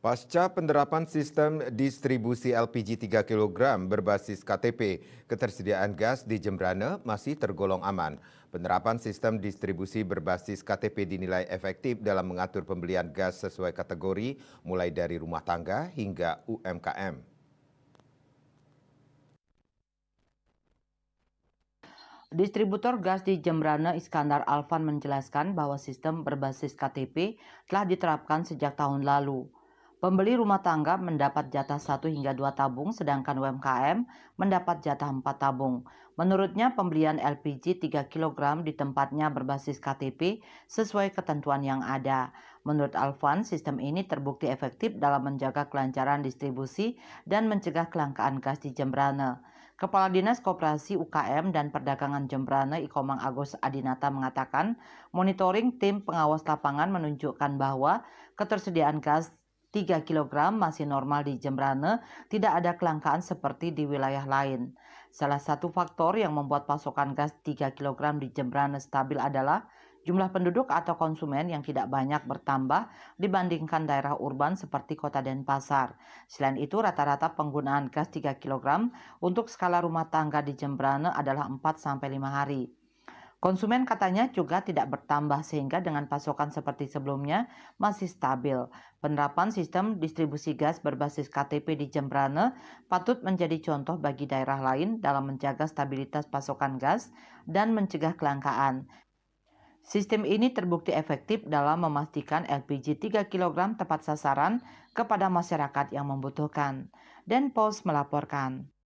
Pasca penerapan sistem distribusi LPG 3 kg berbasis KTP, ketersediaan gas di Jembrana masih tergolong aman. Penerapan sistem distribusi berbasis KTP dinilai efektif dalam mengatur pembelian gas sesuai kategori, mulai dari rumah tangga hingga UMKM. Distributor gas di Jembrana Iskandar Alvan menjelaskan bahwa sistem berbasis KTP telah diterapkan sejak tahun lalu. Pembeli rumah tangga mendapat jatah 1 hingga 2 tabung, sedangkan UMKM mendapat jatah 4 tabung. Menurutnya, pembelian LPG 3 kg di tempatnya berbasis KTP sesuai ketentuan yang ada. Menurut Alvan, sistem ini terbukti efektif dalam menjaga kelancaran distribusi dan mencegah kelangkaan gas di Jembrana. Kepala Dinas Koperasi UKM dan Perdagangan Jembrana Ikomang Agus Adinata mengatakan, monitoring tim pengawas lapangan menunjukkan bahwa ketersediaan gas 3 kg masih normal di Jembrana, tidak ada kelangkaan seperti di wilayah lain. Salah satu faktor yang membuat pasokan gas 3 kg di Jembrana stabil adalah jumlah penduduk atau konsumen yang tidak banyak bertambah dibandingkan daerah urban seperti Kota Denpasar. Selain itu, rata-rata penggunaan gas 3 kg untuk skala rumah tangga di Jembrana adalah 4-5 hari. Konsumen katanya juga tidak bertambah sehingga dengan pasokan seperti sebelumnya masih stabil. Penerapan sistem distribusi gas berbasis KTP di Jembrana patut menjadi contoh bagi daerah lain dalam menjaga stabilitas pasokan gas dan mencegah kelangkaan. Sistem ini terbukti efektif dalam memastikan LPG 3 kg tepat sasaran kepada masyarakat yang membutuhkan. Denpos melaporkan.